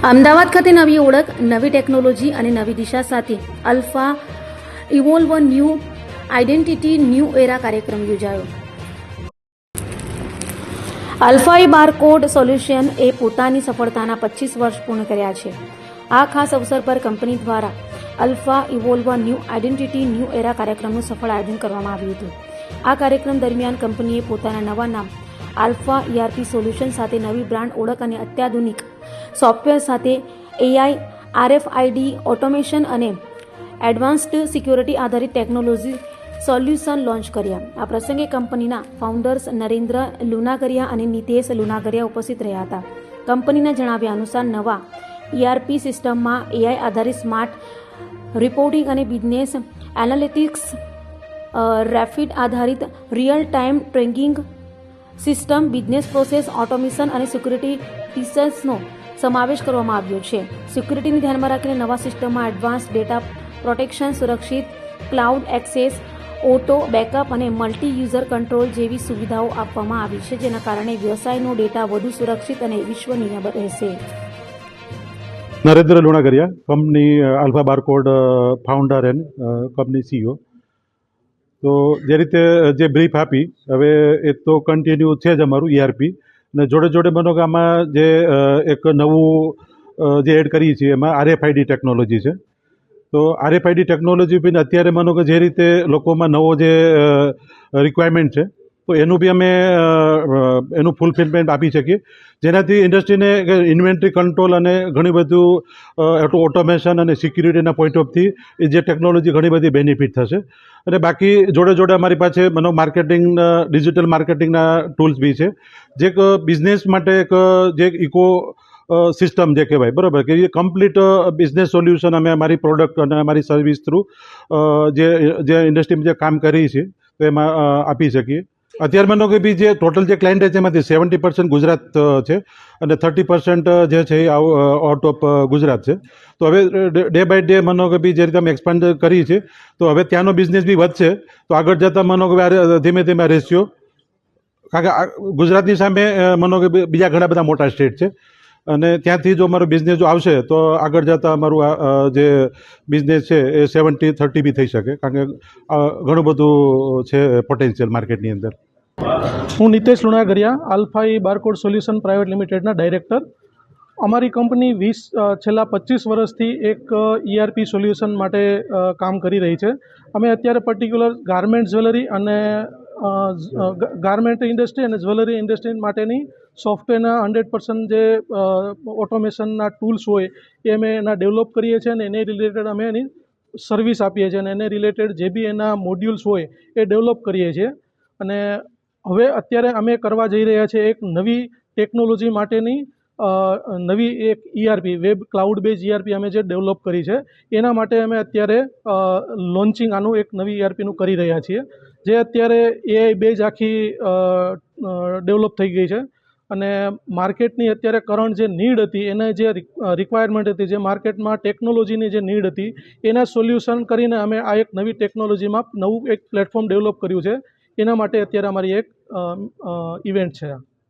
અમદાવાદ ખાતે નવી ઓળખ, નવી ટેકનોલોજી અને નવી દિશા સાથે alpha evolve new identity new એરા કાર્યક્રમ યોજાયો. અલ્ફાએ બારકોડ સોલ્યુશન એ પોતાની સફળતાના 25 વર્ષ પૂર્ણ કર્યા છે. આ ખાસ અવસર પર કંપની દ્વારા alpha evolve new identity new એરા કાર્યક્રમનું સફળ આયોજન કરવામાં આવ્યું હતું. આ કાર્યક્રમ દરમિયાન કંપનીએ પોતાના નવા નામ આલ્ફા ERP સોલ્યુશન સાથે નવી બ્રાન્ડ ઓળખ અને અત્યાધુનિક સોફ્ટવેર સાથે AI, RFID ઓટોમેશન અને એડવાન્સ્ડ સિક્યોરિટી આધારિત ટેકનોલોજી સોલ્યુશન લોન્ચ કર્યા. આ પ્રસંગે કંપનીના ફાઉન્ડર્સ નરેન્દ્ર લુનાગરિયા અને નિતેશ લુનાગરિયા ઉપસ્થિત રહ્યા હતા. કંપનીના જણાવ્યા અનુસાર નવા ERP સિસ્ટમમાં AI આધારિત સ્માર્ટ રિપોર્ટિંગ અને બિઝનેસ એનાલિટિક્સ, રેપિડ આધારિત real time tracking system, business process automation અને સિક્યુરિટી ફીચર્સનો સમાવેશ કરવામાં આવ્યો છે. સિક્યુરિટીને ધ્યાનમાં રાખીને નવા સિસ્ટમમાં એડવાન્સ ડેટા પ્રોટેક્શન, સુરક્ષિત ક્લાઉડ એક્સેસ, ઓટો બેકઅપ અને મલ્ટી યુઝર કંટ્રોલ જેવી સુવિધાઓ આપવામાં આવી છે, જેના કારણે વ્યવસાયનો ડેટા વધુ સુરક્ષિત અને વિશ્વસનીય રહેશે. Narendra Lunagariya, company alpha barcode founder and company CEO. તો જે રીતે જે બ્રીફ આપી, હવે એ તો કન્ટિન્યુ છે જ અમારું ERP, અને જોડે જોડે માનો કે આમાં જે એક નવું જે એડ કરીએ છીએ એમાં RFID ટેકનોલોજી છે. તો RFID ટેકનોલોજી બી અત્યારે માનો કે જે રીતે લોકોમાં નવો જે રિક્વાયરમેન્ટ છે, તો એનું બી અમે એનું ફૂલફિલમેન્ટ આપી શકીએ, જેનાથી ઇન્ડસ્ટ્રીને ઇન્વેન્ટરી કંટ્રોલ અને ઘણી બધું ઓટોમેશન અને સિક્યુરિટીના પોઈન્ટ ઓફથી એ જે ટેકનોલોજી ઘણી બધી બેનિફિટ થશે. અને બાકી જોડે જોડે અમારી પાસે માર્કેટિંગ, ડિજિટલ માર્કેટિંગના ટૂલ્સ બી છે, જે એક બિઝનેસ માટે એક જે ઇકો સિસ્ટમ જે કહેવાય, બરાબર, કે એ કમ્પ્લીટ બિઝનેસ સોલ્યુશન અમે અમારી પ્રોડક્ટ અને અમારી સર્વિસ થ્રુ જે ઇન્ડસ્ટ્રીમાં જે કામ કરી છે તો એમાં આપી શકીએ. અત્યારે માનો કે બી જે ટોટલ જે ક્લાયન્ટ છે એમાંથી 70% ગુજરાત છે અને 30% જે છે એ આઉટ ઓફ ગુજરાત છે. તો હવે ડે બાય ડે માનો કે બી જે રીતે અમે એક્સપાન્ડ કરી છે, તો હવે ત્યાંનો બિઝનેસ બી વધશે. તો આગળ જતાં માનો કે ધીમે ધીમે રેશિયો, કારણ કે ગુજરાતની સામે માનો કે બીજા ઘણા બધા મોટા સ્ટેટ છે, અને ત્યાંથી જો અમારો બિઝનેસ જો આવશે તો આગળ જતાં અમારું જે બિઝનેસ છે એ 70-30 બી થઈ શકે, કારણ કે ઘણું બધું છે પોટેન્શિયલ માર્કેટની અંદર. હું Nitesh Lunagariya, alpha barcode solution private લિમિટેડના ડાયરેક્ટર. અમારી કંપની છેલ્લા 25 વર્ષથી એક ERP સોલ્યુશન માટે કામ કરી રહી છે. અમે અત્યારે પર્ટિક્યુલર ગાર્મેન્ટ જ્વેલરી અને ગાર્મેન્ટ ઇન્ડસ્ટ્રી અને જ્વેલરી ઇન્ડસ્ટ્રી માટેની સોફ્ટવેરના 100% જે ઓટોમેશનના ટૂલ્સ હોય એ અમે એના ડેવલપ કરીએ છીએ, અને એને રિલેટેડ અમે એની સર્વિસ આપીએ છીએ, અને એને રિલેટેડ જે બી એના મોડ્યુલ્સ હોય એ ડેવલપ કરીએ છીએ. અને હવે અત્યારે અમે કરવા જઈ રહ્યા છીએ એક નવી ટેકનોલોજી માટેની નવી એક ERP, web cloud base ERP અમે જે ડેવલપ કરી છે, એના માટે અમે અત્યારે લોન્ચિંગ આનું એક નવી ERPનું કરી રહ્યા છીએ, જે અત્યારે AI બેઝ આખી ડેવલપ થઈ ગઈ છે. અને માર્કેટની અત્યારે કરંટ જે નીડ હતી, એને જે રિક્વાયરમેન્ટ હતી, જે માર્કેટમાં ટેકનોલોજીની જે નીડ હતી, એના સોલ્યુશન કરીને અમે આ એક નવી ટેકનોલોજીમાં નવું એક પ્લેટફોર્મ ડેવલપ કર્યું છે. એના માટે અત્યારે અમારી એક ઇવેન્ટ છે.